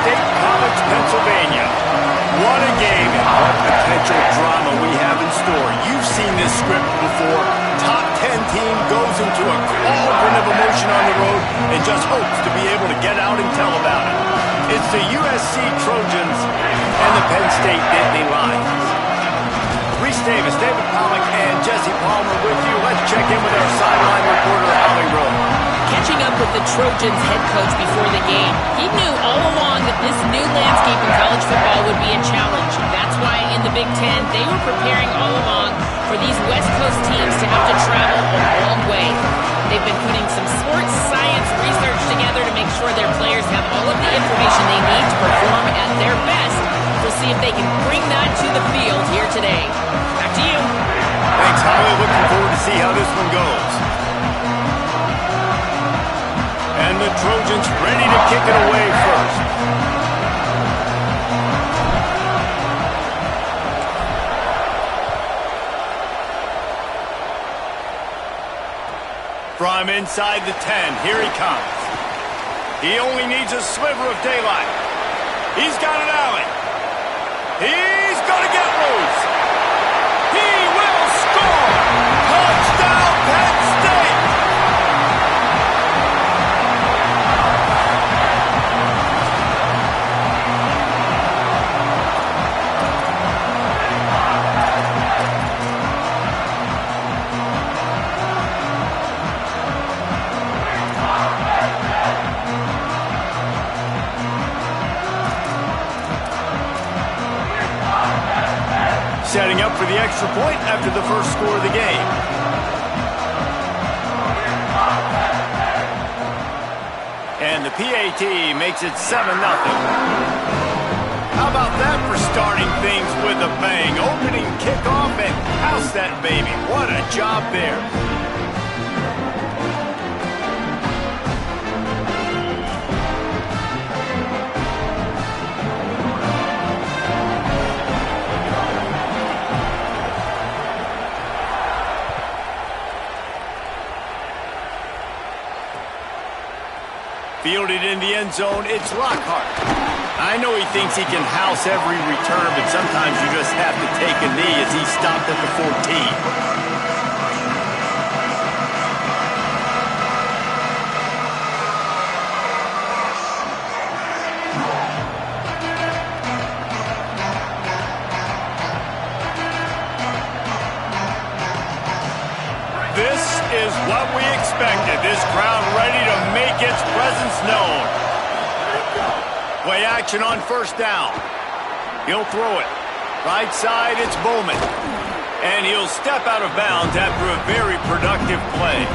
State College, Pennsylvania. What a game and what potential drama we have in store. You've seen this script before. Top 10 team goes into a cauldron of emotion on the road and just hopes to be able to get out and tell about it. It's the USC Trojans and the Penn State Nittany Lions. Reese Davis, David Pollack, and Jesse Palmer with you. Let's check in with our sideline reporter, Holly Rowe. Catching up with the Trojans head coach before the game, he knew all along that this new landscape in college football would be a challenge. That's why in the Big Ten, they were preparing all along for these West Coast teams to have to travel a long way. They've been putting some sports science research together to make sure their players have all of the information they need to perform at their best. We'll see if they can bring that to the field here today. Back to you. Thanks, Holly. Looking forward to see how this one goes. And the Trojans ready to kick it away first. From inside the 10, here he comes. He only needs a sliver of daylight. He's got an alley. He's going to get loose. He will score. Touchdown, Penn State. Setting up for the extra point after the first score of the game. And the PAT makes it 7-0. How about that for starting things with a bang? Opening kickoff and house that baby. What a job there. Fielded in the end zone, it's Lockhart. I know he thinks he can house every return, but sometimes you just have to take a knee as he stopped at the 14. This is what we expected. This crowd ready to make its presence known. Play action on first down. He'll throw it. Right side, it's Bowman. And he'll step out of bounds after a very productive play.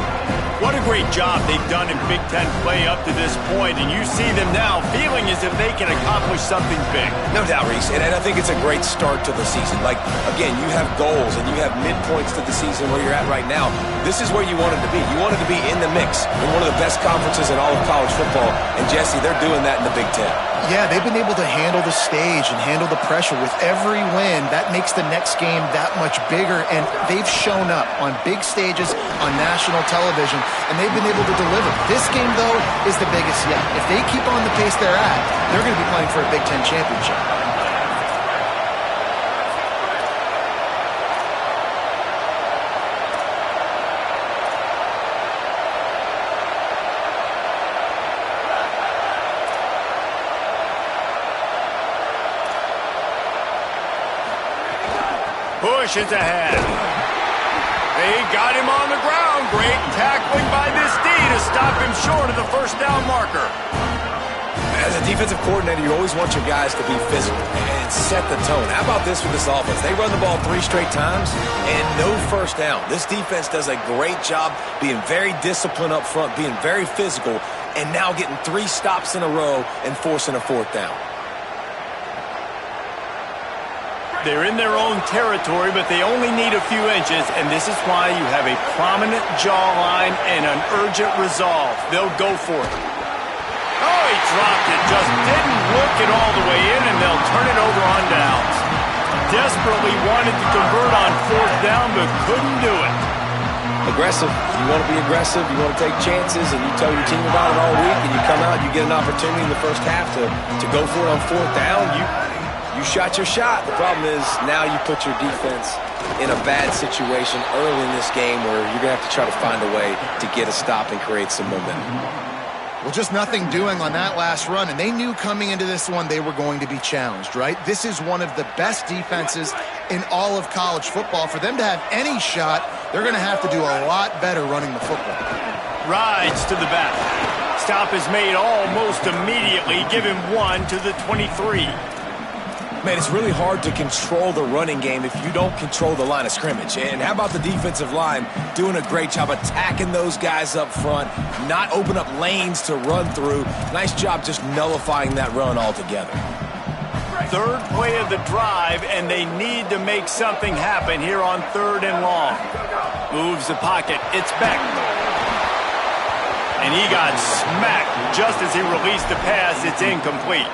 What a great job they've done in Big Ten play up to this point, and you see them now feeling as if they can accomplish something big. No doubt, Reese, and I think it's a great start to the season. Like, again, you have goals and you have midpoints to the season where you're at right now. This is where you wanted to be. You wanted to be in the mix in one of the best conferences in all of college football, and Jesse, they're doing that in the Big Ten. Yeah, they've been able to handle the stage and handle the pressure with every win. That makes the next game that much bigger, and they've shown up on big stages on national television, and they've been able to deliver. This game, though, is the biggest yet. If they keep on the pace they're at, they're going to be playing for a Big Ten championship. Pushes ahead. They got him on the ground. Great tackling by this D to stop him short of the first down marker. As a defensive coordinator, you always want your guys to be physical and set the tone. How about this with this offense? They run the ball 3 straight times and no first down. This defense does a great job being very disciplined up front, being very physical, and now getting 3 stops in a row and forcing a 4th down. They're in their own territory, but they only need a few inches, and this is why you have a prominent jawline and an urgent resolve. They'll go for it. Oh, he dropped it. Just didn't look it all the way in, and they'll turn it over on downs. Desperately wanted to convert on 4th down, but couldn't do it. aggressive. You want to be aggressive. You want to take chances, and you tell your team about it all week, and you come out, you get an opportunity in the first half to go for it on fourth down. You shot your shot. The problem is now you put your defense in a bad situation early in this game where you're going to have to try to find a way to get a stop and create some momentum. Well, just nothing doing on that last run, and they knew coming into this one they were going to be challenged, right? This is one of the best defenses in all of college football. For them to have any shot, they're going to have to do a lot better running the football. Rides to the back. Stop is made almost immediately. Give him 1 to the 23. Man, it's really hard to control the running game if you don't control the line of scrimmage. And how about the defensive line doing a great job attacking those guys up front, not open up lanes to run through. Nice job just nullifying that run altogether. Third play of the drive, and they need to make something happen here on 3rd and long. Moves the pocket. It's back. And he got smacked just as he released the pass. It's incomplete.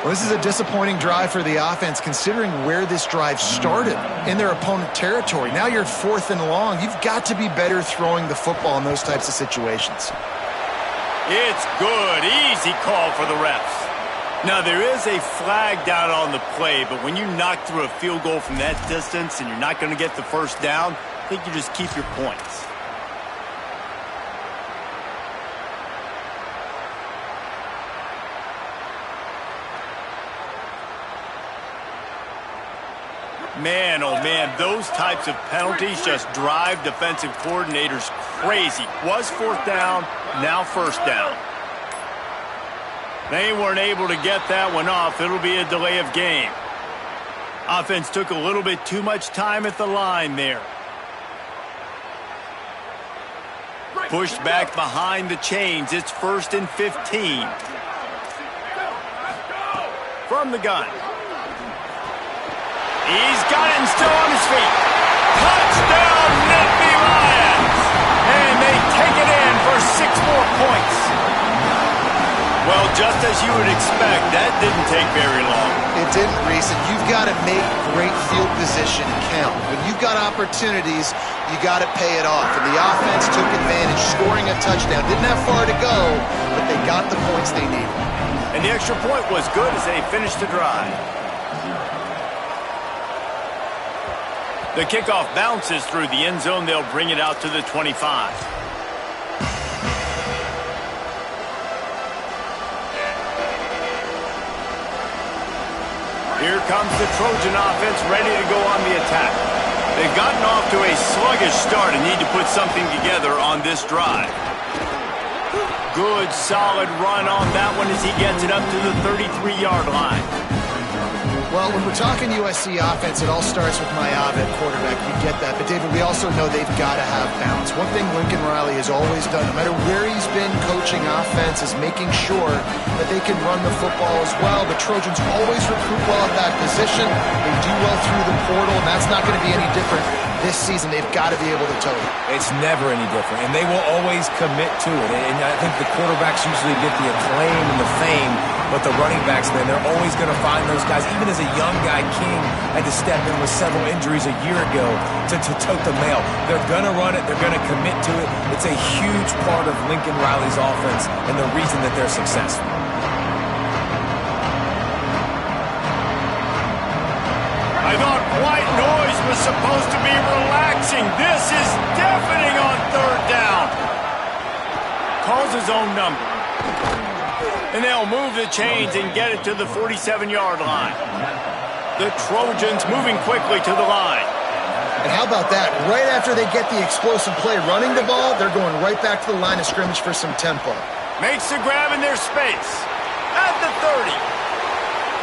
Well, this is a disappointing drive for the offense considering where this drive started in their opponent territory. Now you're 4th and long. You've got to be better throwing the football in those types of situations. It's good. Easy call for the refs. Now, there is a flag down on the play, but when you knock through a field goal from that distance and you're not going to get the first down, I think you just keep your points. Man, oh man, those types of penalties just drive defensive coordinators crazy. Was 4th down, now 1st down. They weren't able to get that one off. It'll be a delay of game. Offense took a little bit too much time at the line there. Pushed back behind the chains. It's 1st and 15. From the gun. He's got it and still on his feet. Touchdown, Natty Lions! And they take it in for 6 more points. Well, just as you would expect, that didn't take very long. It didn't, Reese, and you've got to make great field position count. When you've got opportunities, you got to pay it off. And the offense took advantage, scoring a touchdown. Didn't have far to go, but they got the points they needed. And the extra point was good as they finished the drive. The kickoff bounces through the end zone. They'll bring it out to the 25. Here comes the Trojan offense ready to go on the attack. They've gotten off to a sluggish start and need to put something together on this drive. Good, solid run on that one as he gets it up to the 33-yard line. Well, when we're talking USC offense, it all starts with Mayav at quarterback. We get that. But, David, we also know they've got to have balance. One thing Lincoln Riley has always done, no matter where he's been coaching offense, is making sure that they can run the football as well. The Trojans always recruit well at that position. They do well through the portal, and that's not going to be any different this season. They've got to be able to tote it. It's never any different, and they will always commit to it. And I think the quarterbacks usually get the acclaim and the fame, but the running backs, man, they're always going to find those guys. Even as a young guy, King had to step in with several injuries a year ago to tote the mail. They're going to run it. They're going to commit to it. It's a huge part of Lincoln Riley's offense and the reason that they're successful. I thought white noise was supposed to be relaxing. This is deafening on 3rd down. Calls his own number. And they'll move the chains and get it to the 47-yard line. The Trojans moving quickly to the line. And how about that? Right after they get the explosive play running the ball, they're going right back to the line of scrimmage for some tempo. Makes the grab in their space. At the 30.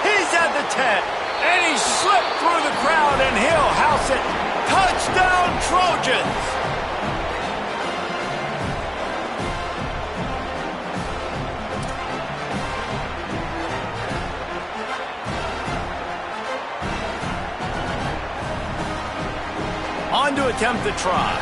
He's at the 10. And he slipped through the crowd, and he'll house it. Touchdown, Trojans! On to attempt the try.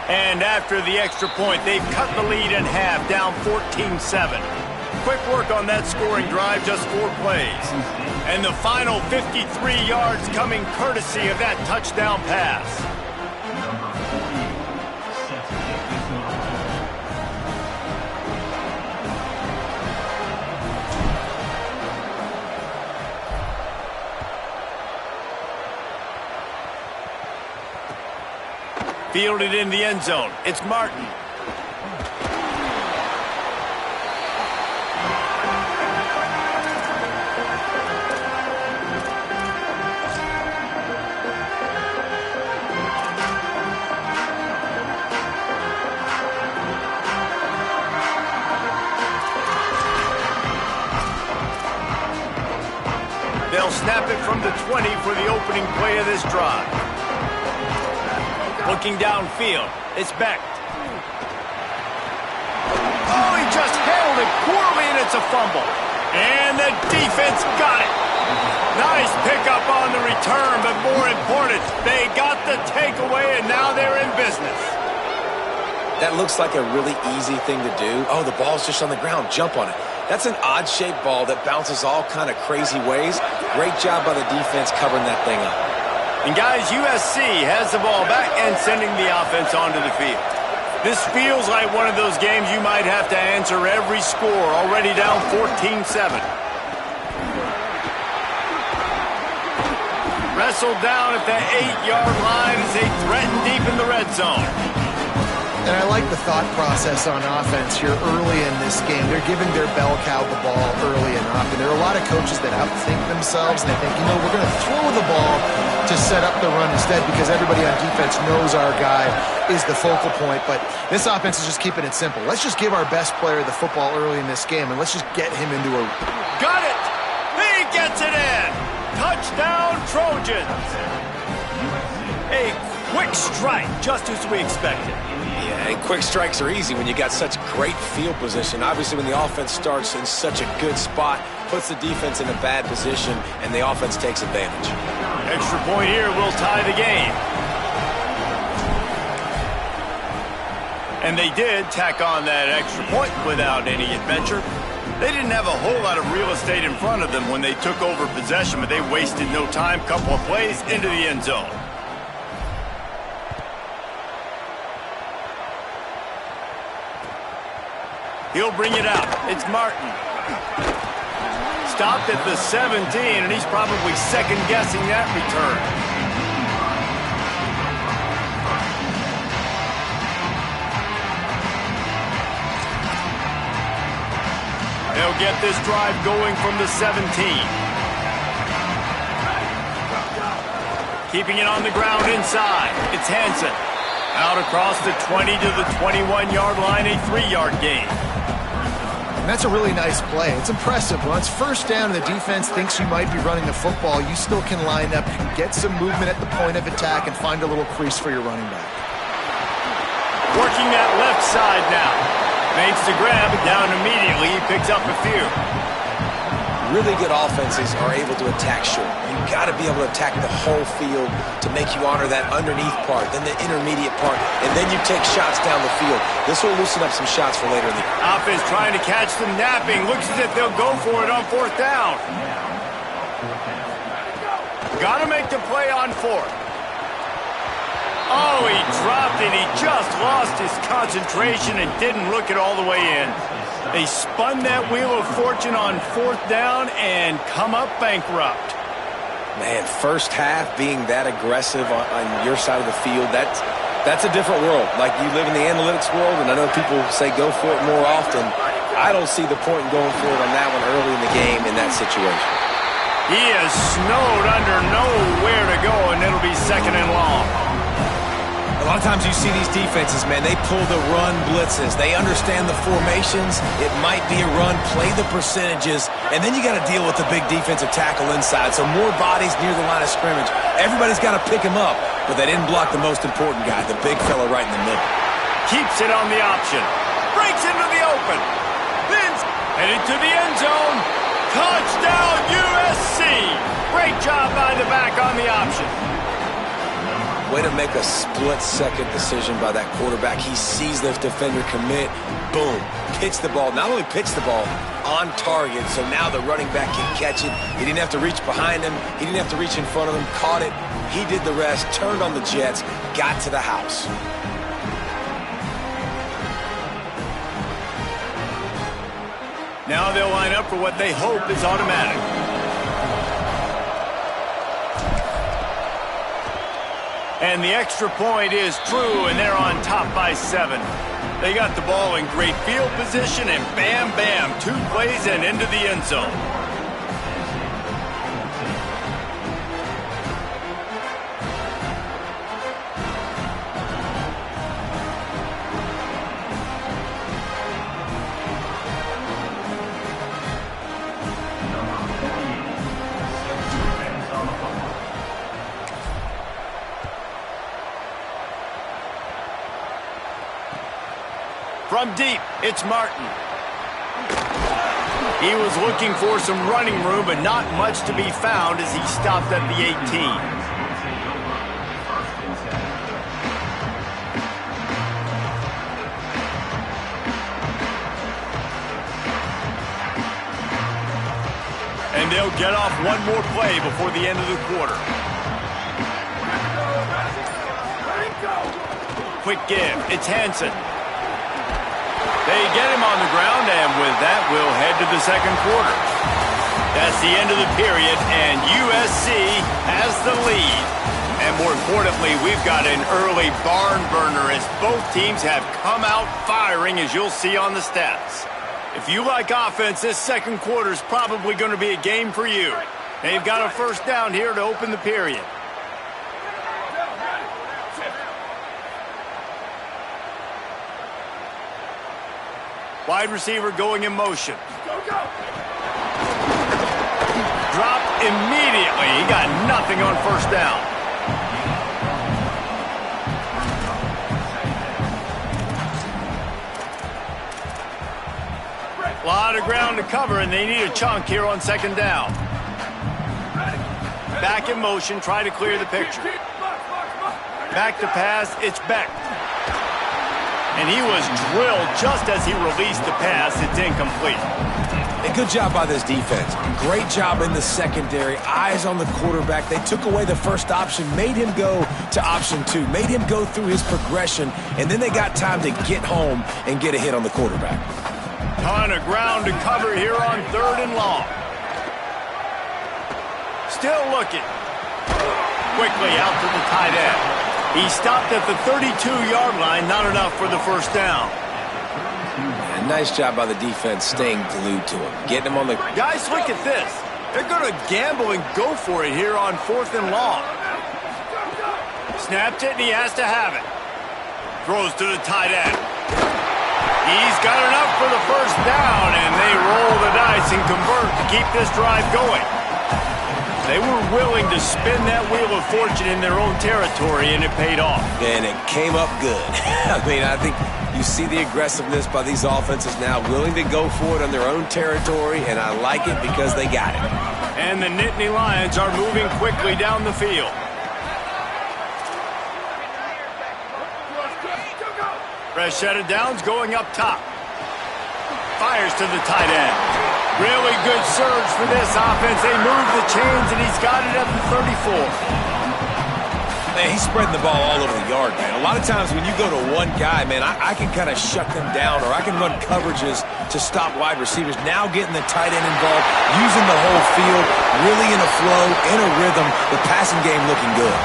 And after the extra point, they've cut the lead in half, down 14-7. Quick work on that scoring drive, just 4 plays. And the final 53 yards coming courtesy of that touchdown pass. Fielded in the end zone. It's Martin. They'll snap it from the 20 for the opening play of this drive. Looking downfield, it's Beck. Oh, he just handled it poorly, and it's a fumble. And the defense got it. Nice pickup on the return, but more important, they got the takeaway, and now they're in business. That looks like a really easy thing to do. Oh, the ball's just on the ground. Jump on it. That's an odd-shaped ball that bounces all kind of crazy ways. Great job by the defense covering that thing up. And guys, USC has the ball back and sending the offense onto the field. This feels like one of those games you might have to answer every score, already down 14-7. Wrestled down at the 8-yard line as they threaten deep in the red zone. And I like the thought process on offense here early in this game. They're giving their bell cow the ball early enough. And there are a lot of coaches that outthink themselves, and they think, we're going to throw the ball to set up the run instead because everybody on defense knows our guy is the focal point. But this offense is just keeping it simple. Let's just give our best player the football early in this game, and let's just get him into a... Got it! He gets it in! Touchdown, Trojans! A quick strike, just as we expected. Yeah, and quick strikes are easy when you got such great field position. Obviously, when the offense starts in such a good spot, puts the defense in a bad position, and the offense takes advantage. Extra point here will tie the game. And they did tack on that extra point without any adventure. They didn't have a whole lot of real estate in front of them when they took over possession, but they wasted no time. Couple of plays into the end zone. He'll bring it out. It's Martin. Stopped at the 17, and he's probably second-guessing that return. They'll get this drive going from the 17. Keeping it on the ground inside. It's Hansen. Out across the 20 to the 21-yard line, a 3-yard gain. And that's a really nice play. It's impressive. Once first down and the defense thinks you might be running the football, you still can line up, you can get some movement at the point of attack and find a little crease for your running back. Working that left side now. Makes the grab, down immediately. He picks up a few. Really good offenses are able to attack short. You've got to be able to attack the whole field to make you honor that underneath part, then the intermediate part, and then you take shots down the field. This will loosen up some shots for later in the game. Offense trying to catch them napping. Looks as if they'll go for it on fourth down. Got to make the play on fourth. Oh, he dropped it. He just lost his concentration and didn't look it all the way in. They spun that wheel of fortune on fourth down and come up bankrupt. Man, first half being that aggressive on your side of the field, that's a different world. Like, you live in the analytics world, and I know people say go for it more often. I don't see the point in going for it on that one early in the game in that situation. He is snowed under, nowhere to go, and it'll be second and long. A lot of times you see these defenses, man, they pull the run blitzes. They understand the formations. It might be a run, play the percentages, and then you got to deal with the big defensive tackle inside. So more bodies near the line of scrimmage. Everybody's got to pick him up, but they didn't block the most important guy, the big fella right in the middle. Keeps it on the option. Breaks into the open. Vince headed to the end zone. Touchdown USC. Great job by the back on the option. Way to make a split-second decision by that quarterback. He sees the defender commit. Boom. Pitch the ball. Not only pitch the ball, on target. So now the running back can catch it. He didn't have to reach behind him. He didn't have to reach in front of him. Caught it. He did the rest. Turned on the Jets. Got to the house. Now they'll line up for what they hope is automatic. And the extra point is true, and they're on top by 7. They got the ball in great field position, and bam, bam, 2 plays and into the end zone. From deep, it's Martin. He was looking for some running room, but not much to be found as he stopped at the 18. And they'll get off one more play before the end of the quarter. Quick give, it's Hansen. They get him on the ground, and with that, we'll head to the second quarter. That's the end of the period, and USC has the lead. And more importantly, we've got an early barn burner as both teams have come out firing, as you'll see on the stats. If you like offense, this second quarter is probably going to be a game for you. They've got a first down here to open the period. Wide receiver going in motion. Dropped immediately. He got nothing on first down. A lot of ground to cover, and they need a chunk here on second down. Back in motion, try to clear the picture. Back to pass, it's Beck. And he was drilled just as he released the pass. It's incomplete. A good job by this defense. Great job in the secondary. Eyes on the quarterback. They took away the first option, made him go to option 2, made him go through his progression, and then they got time to get home and get a hit on the quarterback. Ton of ground to cover here on 3rd and long. Still looking. Quickly out to the tight end. He stopped at the 32-yard line, not enough for the first down. And nice job by the defense staying glued to him, getting him on the... Guys, look at this. They're going to gamble and go for it here on 4th and long. Snapped it, and he has to have it. Throws to the tight end. He's got enough for the first down, and they roll the dice and convert to keep this drive going. They were willing to spin that wheel of fortune in their own territory, and it paid off. And it came up good. I mean, I think you see the aggressiveness by these offenses now, willing to go for it on their own territory, and I like it because they got it. And the Nittany Lions are moving quickly down the field. Fresh set of downs going up top. Fires to the tight end. Really good surge for this offense. They move the chains, and he's got it at the 34. Man, he's spreading the ball all over the yard, man. A lot of times when you go to one guy, man, I can kind of shut them down, or I can run coverages to stop wide receivers. Now getting the tight end involved, using the whole field, really in a flow, in a rhythm, the passing game looking good.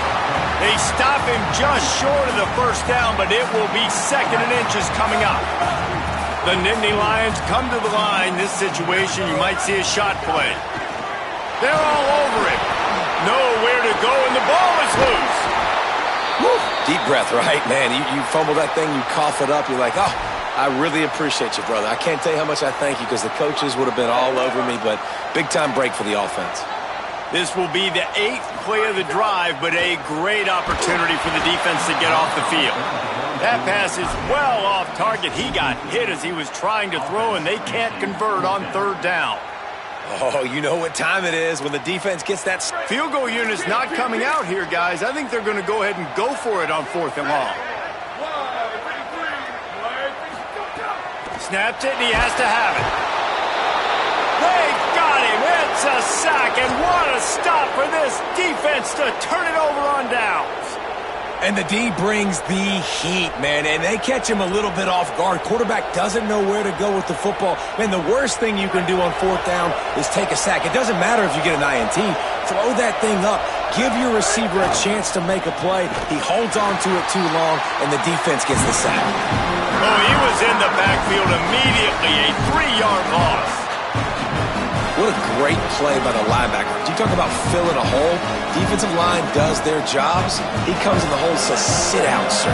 They stop him just short of the first down, but it will be 2nd and inches coming up. The Nittany Lions come to the line. This situation, you might see a shot play. They're all over it. Nowhere to go, and the ball is loose. Woo. Deep breath, right, man? You fumble that thing, you cough it up, you're like, oh, I really appreciate you, brother. I can't tell you how much I thank you because the coaches would have been all over me, but big-time break for the offense. This will be the 8th play of the drive, but a great opportunity for the defense to get off the field. That pass is well off target. He got hit as he was trying to throw, and they can't convert on 3rd down. Oh, you know what time it is when the defense gets that. Field goal unit's not coming out here, guys. I think they're going to go ahead and go for it on 4th and long. Snaps it, and he has to have it. They got him. It's a sack, and what a stop for this defense to turn it over on downs. And the D brings the heat, man, and they catch him a little bit off guard. Quarterback doesn't know where to go with the football. Man, the worst thing you can do on 4th down is take a sack. It doesn't matter if you get an INT. Throw that thing up. Give your receiver a chance to make a play. He holds on to it too long, and the defense gets the sack. Oh, he was in the backfield immediately. A 3-yard loss. What a great play by the linebacker. You talk about filling a hole. Defensive line does their jobs. He comes in the hole and says, sit out, sir.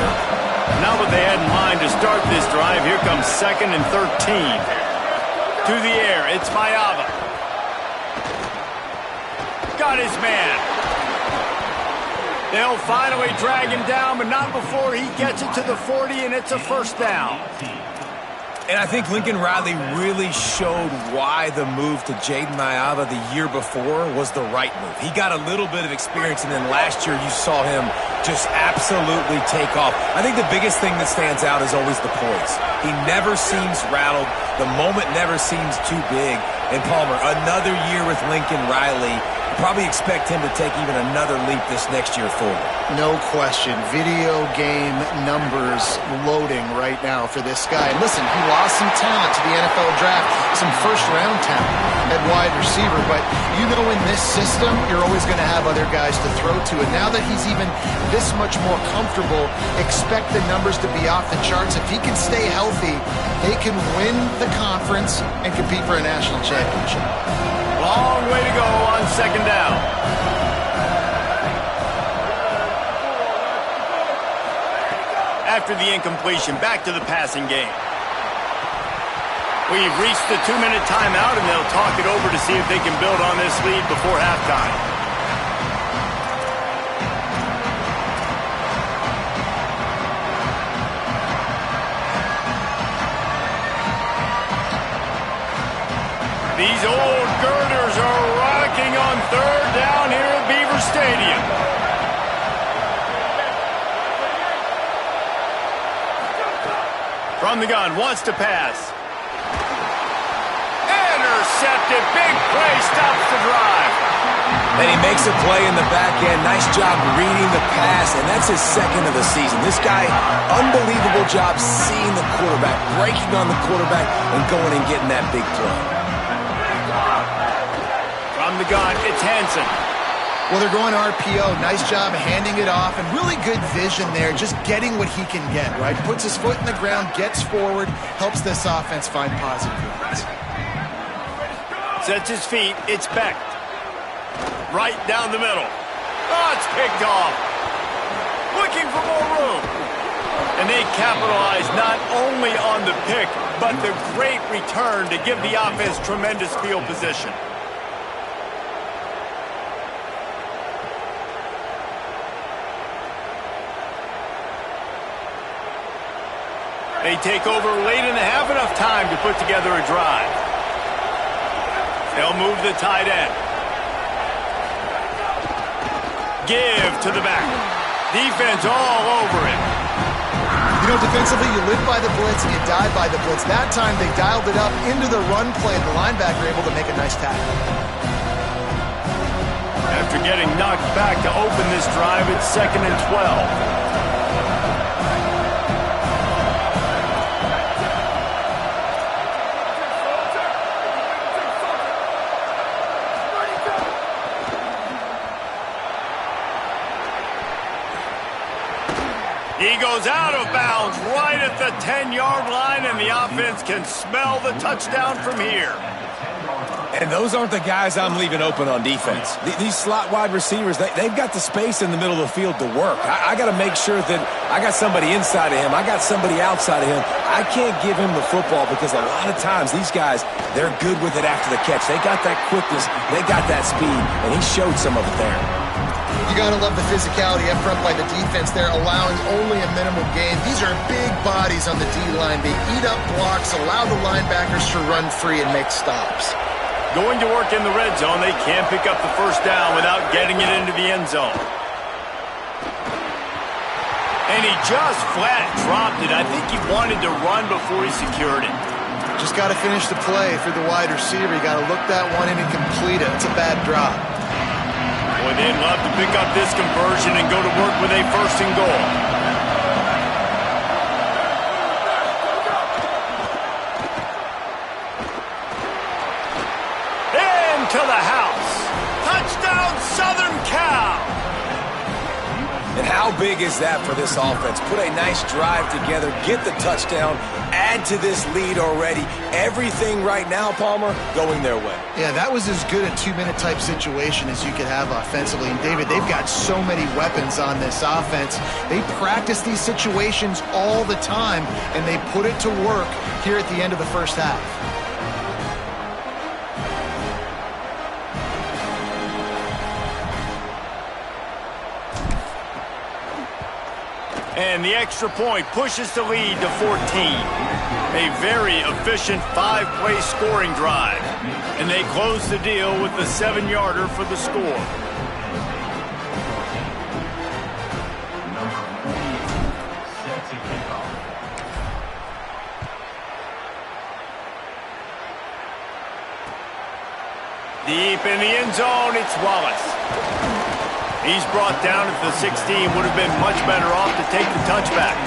Now what they had in mind to start this drive, here comes 2nd and 13. To the air, it's Mayava. Got his man. They'll finally drag him down, but not before he gets it to the 40, and it's a 1st down. And I think Lincoln Riley really showed why the move to Jaden Mayava the year before was the right move. He got a little bit of experience, and then last year you saw him just absolutely take off. I think the biggest thing that stands out is always the poise. He never seems rattled. The moment never seems too big. And Palmer, another year with Lincoln Riley. Probably expect him to take even another leap this next year forward. No question. Video game numbers loading right now for this guy. And listen, he lost some talent to the NFL draft, some first-round talent at wide receiver. But you know in this system, you're always going to have other guys to throw to. And now that he's even this much more comfortable, expect the numbers to be off the charts. If he can stay healthy, they can win the conference and compete for a national championship. Long way to go on 2nd down. After the incompletion, back to the passing game. We've reached the 2-minute timeout, and they'll talk it over to see if they can build on this lead before halftime. These old girders are rocking on 3rd down here at Beaver Stadium. From the gun, wants to pass. Intercepted, big play, stops the drive. And he makes a play in the back end. Nice job reading the pass, and that's his 2nd of the season. This guy, unbelievable job seeing the quarterback, breaking on the quarterback, and going and getting that big play. From the gun, it's Hansen. Well, they're going RPO. Nice job handing it off, and really good vision there, just getting what he can get, right? Puts his foot in the ground, gets forward, helps this offense find positive points. Sets his feet, it's Beck. Right down the middle. Oh, it's picked off. Looking for more room. And they capitalize not only on the pick, but the great return to give the offense tremendous field position. They take over late in the half, enough time to put together a drive. They'll move the tight end. Give to the back. Defense all over it. You know, defensively, you live by the blitz and you die by the blitz. That time, they dialed it up into the run play, and the linebacker able to make a nice tackle. After getting knocked back to open this drive, it's 2nd and 12. He goes out of bounds right at the 10-yard line, and the offense can smell the touchdown from here. And those aren't the guys I'm leaving open on defense. These slot wide receivers, they've got the space in the middle of the field to work. I got to make sure that I got somebody inside of him. I got somebody outside of him. I can't give him the football because a lot of times these guys, they're good with it after the catch. They got that quickness. They got that speed, and he showed some of it there. You got to love the physicality up front by the defense there, allowing only a minimal gain. These are big bodies on the D-line. They eat up blocks, allow the linebackers to run free and make stops. Going to work in the red zone, they can't pick up the first down without getting it into the end zone. And he just flat dropped it. I think he wanted to run before he secured it. Just got to finish the play through the wide receiver. You got to look that one in and complete it. It's a bad drop. Boy, they'd love to pick up this conversion and go to work with a first and goal. To the house. Touchdown, Southern Cal. And how big is that for this offense? Put a nice drive together, get the touchdown, add to this lead already. Everything right now, Palmer, going their way. Yeah, that was as good a two-minute type situation as you could have offensively. And, David, they've got so many weapons on this offense. They practice these situations all the time, and they put it to work here at the end of the first half. And the extra point pushes the lead to 14. A very efficient 5-play scoring drive. And they close the deal with the 7-yarder for the score. Deep in the end zone, it's Wallace. He's brought down at the 16. Would have been much better off to take the touchback.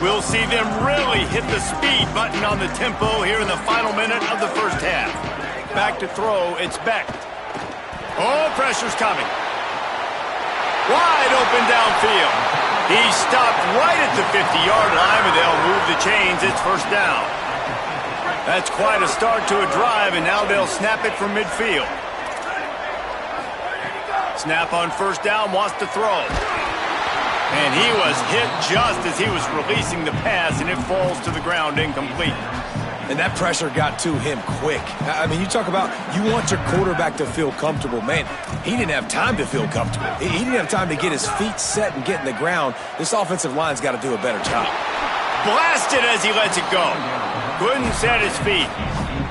We'll see them really hit the speed button on the tempo here in the final minute of the first half. Back to throw, it's Beck. Oh, pressure's coming. Wide open downfield. He stopped right at the 50-yard line, and they'll move the chains. It's first down. That's quite a start to a drive, and now they'll snap it from midfield. Snap on first down, wants to throw. And he was hit just as he was releasing the pass, and it falls to the ground incomplete. And that pressure got to him quick. I mean, you talk about you want your quarterback to feel comfortable. Man, he didn't have time to feel comfortable. He didn't have time to get his feet set and get in the ground. This offensive line's got to do a better job. Blasted as he lets it go. Couldn't set his feet.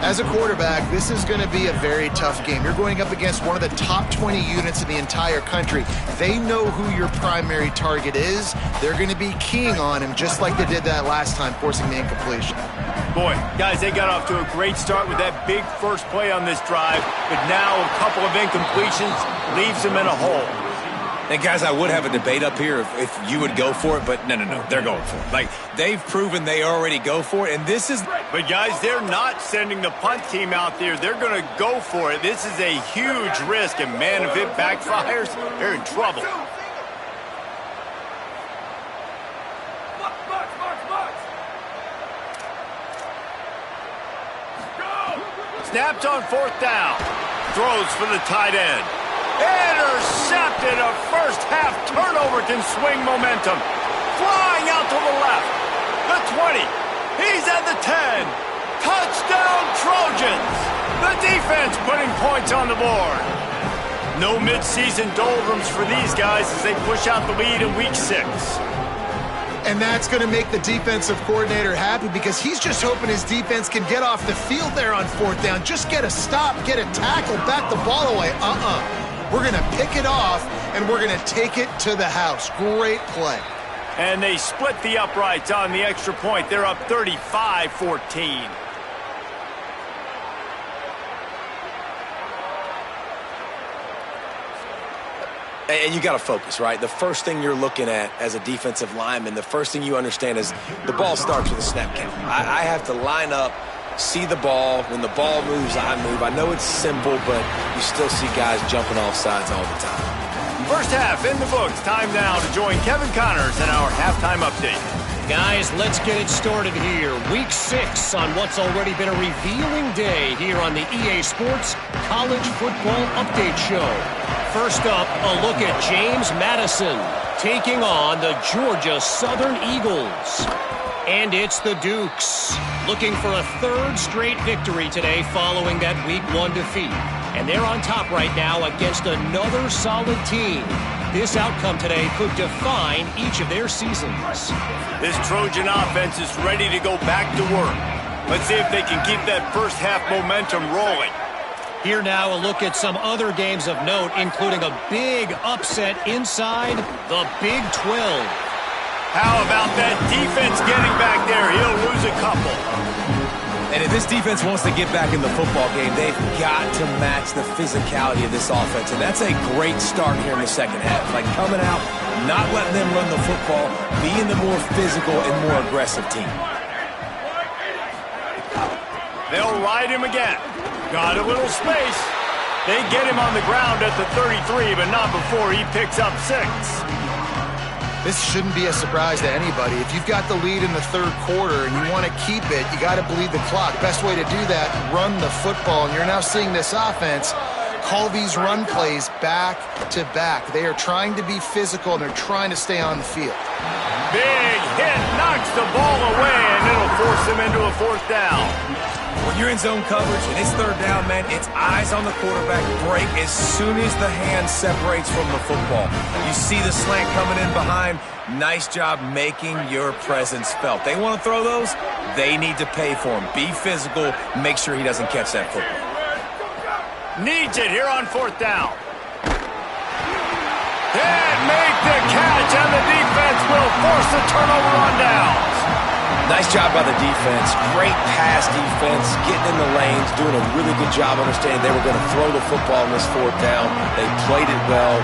As a quarterback, this is going to be a very tough game. You're going up against one of the top 20 units in the entire country. They know who your primary target is. They're going to be keying on him just like they did that last time, forcing the incompletion. Boy, guys, they got off to a great start with that big first play on this drive, but now a couple of incompletions leaves them in a hole. And, guys, I would have a debate up here if you would go for it, but no, they're going for it. Like, they've proven they already go for it, and this is... But, guys, they're not sending the punt team out there. They're going to go for it. This is a huge risk, and, man, if it backfires, they're in trouble. Snapped on fourth down. Throws for the tight end. Intercepted. A first-half turnover can swing momentum. Flying out to the left. The 20. He's at the 10. Touchdown, Trojans. The defense putting points on the board. No mid-season doldrums for these guys as they push out the lead in Week 6. And that's going to make the defensive coordinator happy because he's just hoping his defense can get off the field there on fourth down. Just get a stop, get a tackle, bat the ball away. We're going to pick it off, and we're going to take it to the house. Great play. And they split the uprights on the extra point. They're up 35-14. And you got to focus, right? The first thing you're looking at as a defensive lineman, the first thing you understand is the ball starts with a snap count. I have to line up, see the ball. When the ball moves, I move. I know it's simple, but you still see guys jumping off sides all the time. First half in the books. Time now to join Kevin Connors in our halftime update. Guys, let's get it started here. Week 6 on what's already been a revealing day here on the EA Sports College Football Update Show. First up, a look at James Madison. taking on the Georgia Southern Eagles. And it's the Dukes, looking for a third straight victory today following that Week 1 defeat. And they're on top right now against another solid team. This outcome today could define each of their seasons. This Trojan offense is ready to go back to work. Let's see if they can keep that first half momentum rolling. Here now, a look at some other games of note, including a big upset inside the Big 12. How about that defense getting back there? He'll lose a couple. And if this defense wants to get back in the football game, they've got to match the physicality of this offense. And that's a great start here in the second half. Like coming out, not letting them run the football, being the more physical and more aggressive team. They'll ride him again. Got a little space. They get him on the ground at the 33, but not before he picks up 6. This shouldn't be a surprise to anybody. If you've got the lead in the third quarter and you want to keep it, you got to bleed the clock. Best way to do that, run the football. And you're now seeing this offense call these run plays back to back. They are trying to be physical, and they're trying to stay on the field. Big hit, knocks the ball away, and it'll force him into a 4th down. When you're in zone coverage and it's 3rd down, man, it's eyes on the quarterback, break as soon as the hand separates from the football. You see the slant coming in behind. Nice job making your presence felt. They want to throw those, they need to pay for them. Be physical, make sure he doesn't catch that football. Needs it here on 4th down. Can't make the catch, and the defense will force the turnover on downs. Nice job by the defense. Great pass defense, getting in the lanes, doing a really good job understanding they were going to throw the football in this 4th down. They played it well.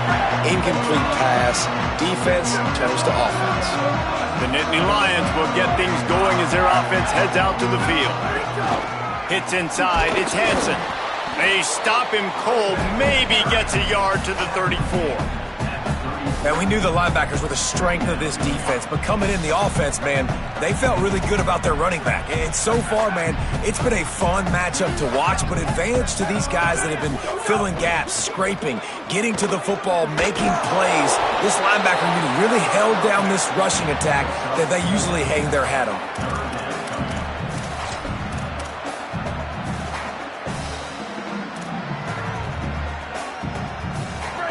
Incomplete pass. Defense turns to offense. The Nittany Lions will get things going as their offense heads out to the field. Hits inside. It's Hansen. They stop him cold. Maybe gets a yard to the 34. And we knew the linebackers were the strength of this defense, but coming in the offense, man, they felt really good about their running back. And so far, man, it's been a fun matchup to watch, but advantage to these guys that have been filling gaps, scraping, getting to the football, making plays. This linebacker unit really held down this rushing attack that they usually hang their hat on.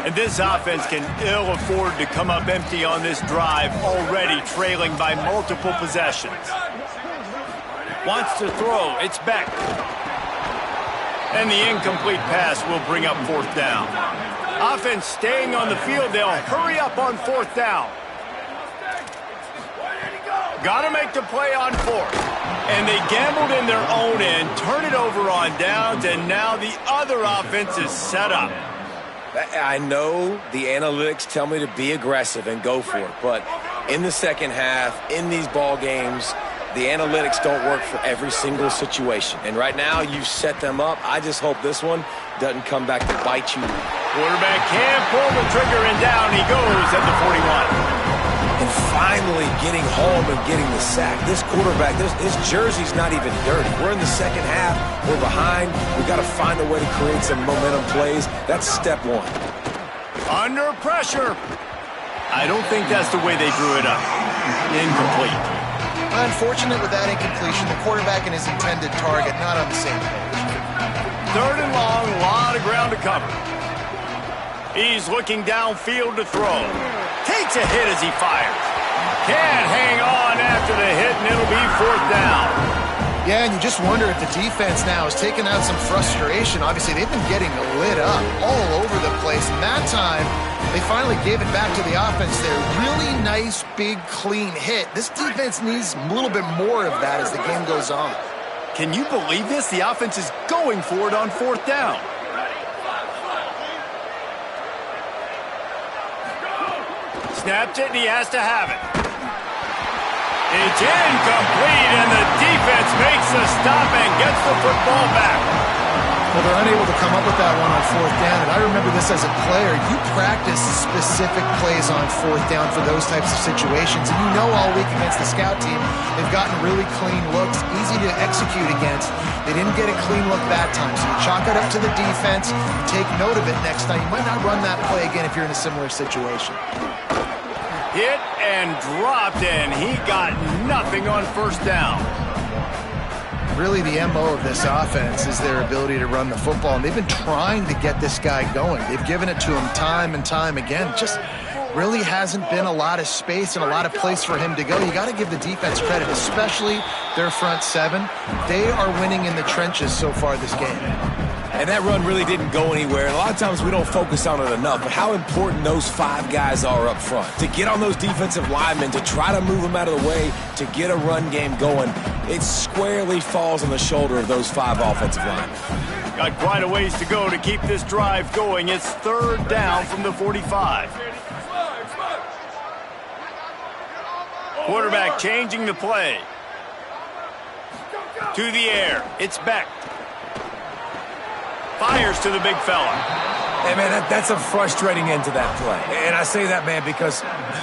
And this offense can ill afford to come up empty on this drive, already trailing by multiple possessions. Wants to throw. It's Beck. And the incomplete pass will bring up 4th down. Offense staying on the field. They'll hurry up on 4th down. Got to make the play on 4th. And they gambled in their own end, turn it over on downs, and now the other offense is set up. I know the analytics tell me to be aggressive and go for it, but in the second half, in these ball games, the analytics don't work for every single situation. And right now, you've set them up. I just hope this one doesn't come back to bite you. Quarterback can't pull the trigger, and down he goes at the 41. And finally getting home and getting the sack. This quarterback, his jersey's not even dirty. We're in the second half. We're behind. We've got to find a way to create some momentum plays. That's step 1. Under pressure. I don't think that's the way they drew it up. Incomplete. Unfortunate with that incompletion. The quarterback and his intended target not on the same page. 3rd and long, a lot of ground to cover. He's looking downfield to throw. Takes a hit as he fires. Can't hang on after the hit, and it'll be 4th down. Yeah, and you just wonder if the defense now has taken out some frustration. Obviously, they've been getting lit up all over the place. And that time, they finally gave it back to the offense there. Really nice, big, clean hit. This defense needs a little bit more of that as the game goes on. Can you believe this? The offense is going for it on 4th down. Snapped it, and he has to have it. It's incomplete, and the defense makes the stop and gets the football back. Well, they're unable to come up with that one on 4th down, and I remember this as a player. You practice specific plays on 4th down for those types of situations, and you know all week against the scout team, they've gotten really clean looks, easy to execute against. They didn't get a clean look that time, so you chalk it up to the defense, take note of it next time. You might not run that play again if you're in a similar situation. Hit and dropped, and he got nothing on first down. Really, the MO of this offense is their ability to run the football, and they've been trying to get this guy going. They've given it to him time and time again. Just really hasn't been a lot of space and a lot of place for him to go. You got to give the defense credit, especially their front seven. They are winning in the trenches so far this game. And that run really didn't go anywhere. And a lot of times we don't focus on it enough, but how important those 5 guys are up front. To get on those defensive linemen, to try to move them out of the way, to get a run game going, it squarely falls on the shoulder of those 5 offensive linemen. Got quite a ways to go to keep this drive going. It's 3rd down from the 45. Quarterback changing the play. To the air. It's Beck. Fires to the big fella. Hey, man, that's a frustrating end to that play. And I say that, man, because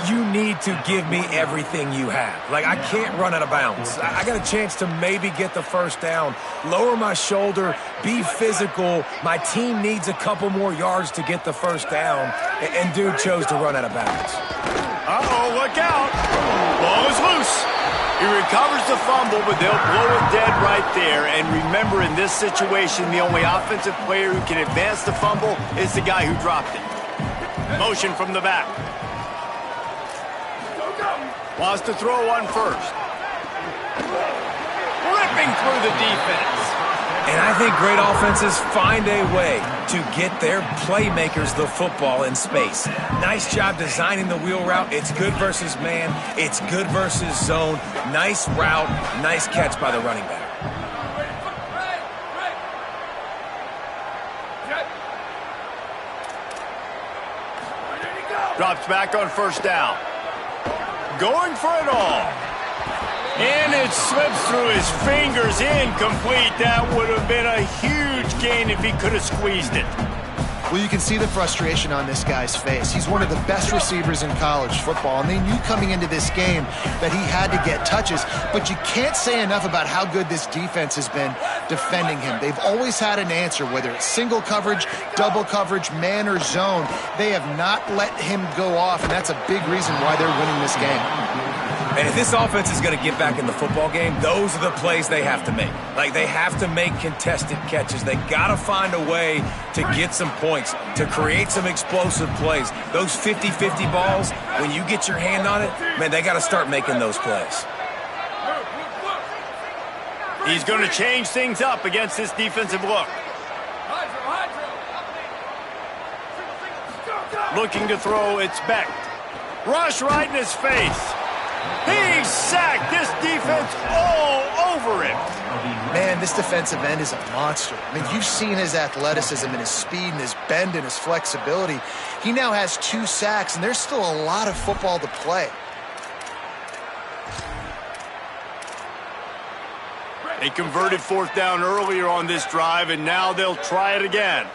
you need to give me everything you have. Like, I can't run out of bounds. I got a chance to maybe get the first down, lower my shoulder, be physical. My team needs a couple more yards to get the first down. And dude chose to run out of bounds. Uh-oh, look out. Ball is loose. He recovers the fumble, but they'll blow it dead right there. And remember, in this situation, the only offensive player who can advance the fumble is the guy who dropped it. Motion from the back. Wants to throw on first. Ripping through the defense. And I think great offenses find a way to get their playmakers the football in space. Nice job designing the wheel route. It's good versus man. It's good versus zone. Nice route. Nice catch by the running back. Drops back on first down. Going for it all. And it slips through his fingers, incomplete. That would have been a huge gain if he could have squeezed it. Well, you can see the frustration on this guy's face. He's one of the best receivers in college football, and they knew coming into this game that he had to get touches, but you can't say enough about how good this defense has been defending him. They've always had an answer, whether it's single coverage, double coverage, man or zone. They have not let him go off, and that's a big reason why they're winning this game. And if this offense is going to get back in the football game, those are the plays they have to make. Like, they have to make contested catches. They got to find a way to get some points, to create some explosive plays. Those 50-50 balls, when you get your hand on it, man, they got to start making those plays. He's going to change things up against this defensive look. Looking to throw, it's Beck. Rush right in his face. He's sacked. This defense all over him. Man, this defensive end is a monster. I mean, you've seen his athleticism and his speed and his bend and his flexibility. He now has 2 sacks, and there's still a lot of football to play. They converted 4th down earlier on this drive, and now they'll try it again.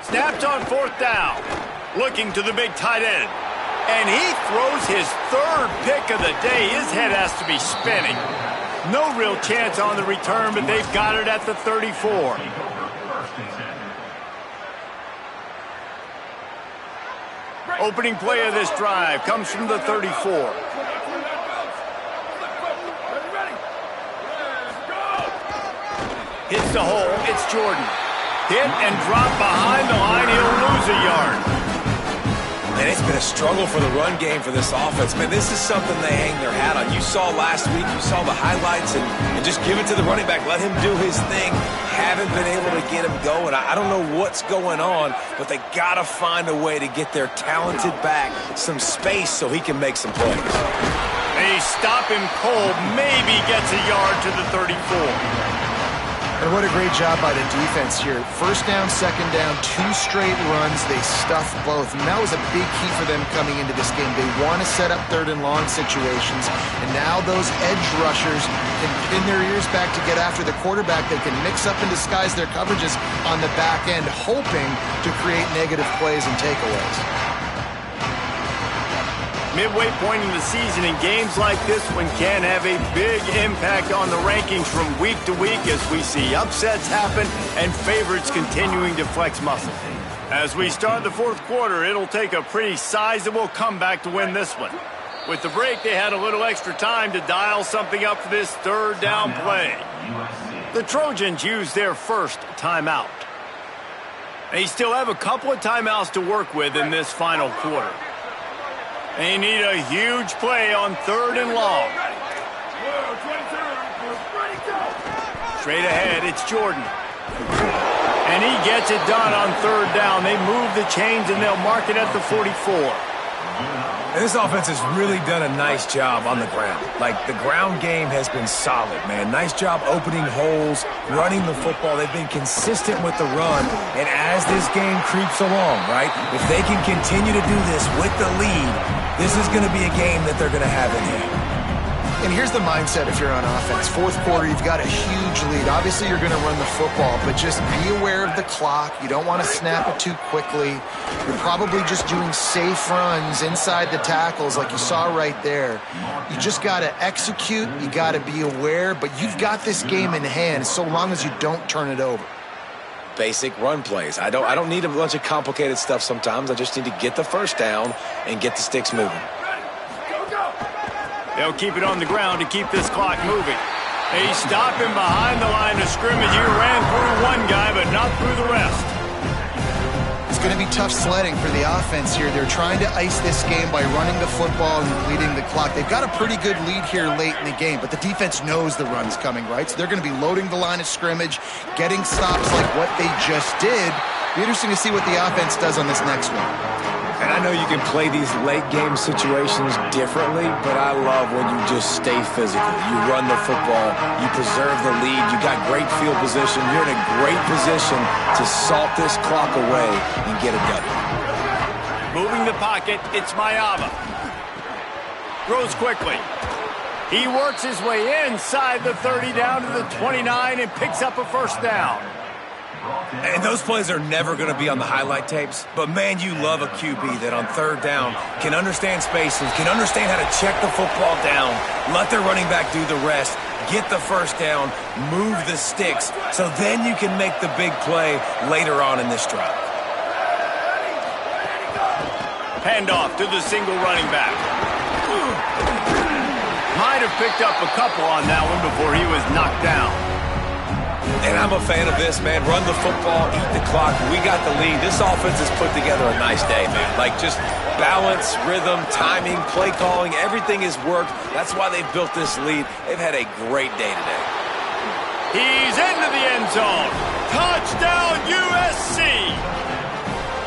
Snapped on 4th down. Looking to the big tight end. And he throws his 3rd pick of the day. His head has to be spinning. No real chance on the return, but they've got it at the 34. Opening play of this drive comes from the 34. Hits the hole. It's Jordan. Hit and drop behind the line. He'll lose a yard. And it's been a struggle for the run game for this offense. Man, this is something they hang their hat on. You saw last week, you saw the highlights, and just give it to the running back. Let him do his thing. Haven't been able to get him going. I don't know what's going on, but they got to find a way to get their talented back some space so he can make some plays. They stop him cold. Maybe gets a yard to the 34. And what a great job by the defense here. First down, second down, 2 straight runs. They stuffed both. And that was a big key for them coming into this game. They want to set up third and long situations. And now those edge rushers can pin their ears back to get after the quarterback. They can mix up and disguise their coverages on the back end, hoping to create negative plays and takeaways. Midway point in the season, and games like this one can have a big impact on the rankings from week to week as we see upsets happen and favorites continuing to flex muscle. As we start the fourth quarter, it'll take a pretty sizable comeback to win this one. With the break, they had a little extra time to dial something up for this third down play. The Trojans used their first timeout. They still have a couple of timeouts to work with in this final quarter. They need a huge play on third and long. Straight ahead, it's Jordan. And he gets it done on third down. They move the chains and they'll mark it at the 44. And this offense has really done a nice job on the ground. Like, the ground game has been solid, man. Nice job opening holes, running the football. They've been consistent with the run. And as this game creeps along, right, if they can continue to do this with the lead, this is going to be a game that they're going to have in hand. And here's the mindset if you're on offense. Fourth quarter, you've got a huge lead. Obviously, you're going to run the football, but just be aware of the clock. You don't want to snap it too quickly. You're probably just doing safe runs inside the tackles like you saw right there. You just got to execute. You got to be aware, but you've got this game in hand so long as you don't turn it over. Basic run plays. I don't need a bunch of complicated stuff sometimes. I just need to get the first down and get the sticks moving. They'll keep it on the ground to keep this clock moving. They stop him behind the line of scrimmage. He ran through one guy, but not through the rest. It's going to be tough sledding for the offense here. They're trying to ice this game by running the football and leading the clock. They've got a pretty good lead here late in the game, but the defense knows the run's coming, right? So they're going to be loading the line of scrimmage, getting stops like what they just did. Be interesting to see what the offense does on this next one. And I know you can play these late-game situations differently, but I love when you just stay physical. You run the football, you preserve the lead, you got great field position. You're in a great position to salt this clock away and get a W. Moving the pocket, it's Mayava. Throws quickly. He works his way inside the 30 down to the 29 and picks up a first down. And those plays are never going to be on the highlight tapes, but man, you love a QB that on third down can understand spaces, can understand how to check the football down, let their running back do the rest, get the first down, move the sticks, so then you can make the big play later on in this drive. Handoff to the single running back. Might have picked up a couple on that one before he was knocked down. And I'm a fan of this, man. Run the football, eat the clock. We got the lead. This offense has put together a nice day, man. Like, just balance, rhythm, timing, play calling, everything has worked. That's why they've built this lead. They've had a great day today. He's into the end zone. Touchdown, USC!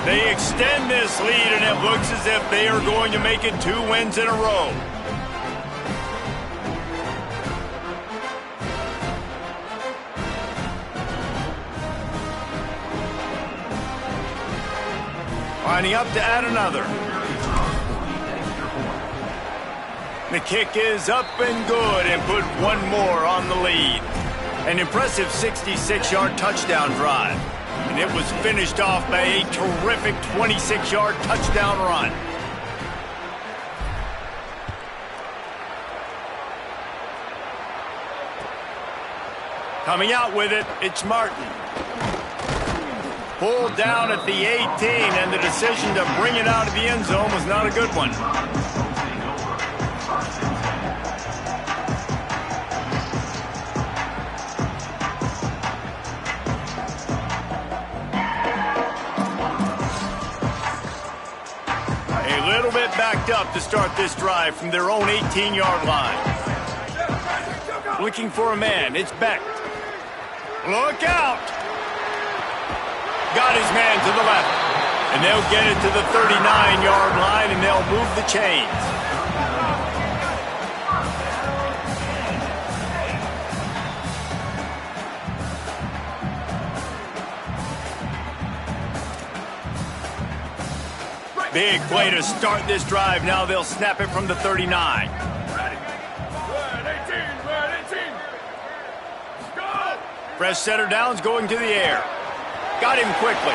They extend this lead, and it looks as if they are going to make it 2 wins in a row. Lining up to add another. The kick is up and good and put one more on the lead. An impressive 66-yard touchdown drive. And it was finished off by a terrific 26-yard touchdown run. Coming out with it, it's Martin. Pulled down at the 18, and the decision to bring it out of the end zone was not a good one. A little bit backed up to start this drive from their own 18-yard line. Looking for a man, it's Beck. Look out! Got his man to the left. And they'll get it to the 39-yard line, and they'll move the chains. Big play to start this drive. Now they'll snap it from the 39. Fresh setter downs going to the air. Got him quickly.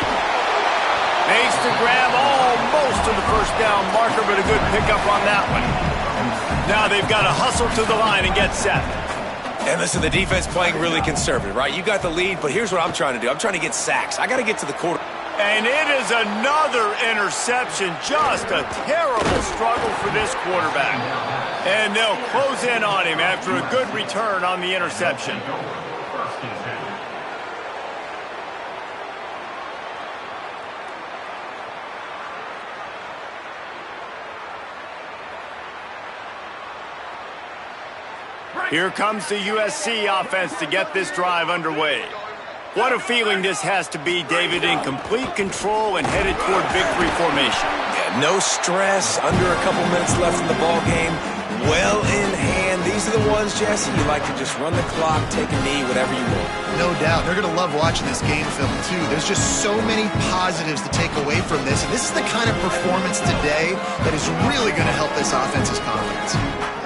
Makes the grab almost to the first down marker, but a good pickup on that one. Now they've got to hustle to the line and get set. And listen, the defense playing really conservative, right? You got the lead, but here's what I'm trying to do. I'm trying to get sacks. I got to get to the quarter. And it is another interception. Just a terrible struggle for this quarterback. And they'll close in on him after a good return on the interception. Here comes the USC offense to get this drive underway. What a feeling this has to be, David, in complete control and headed toward victory formation. Yeah, no stress, under a couple minutes left in the ball game. Well in hand. These are the ones, Jesse, you like to just run the clock, take a knee, whatever you want. No doubt. They're going to love watching this game film, too. There's just so many positives to take away from this. And this is the kind of performance today that is really going to help this offense's confidence.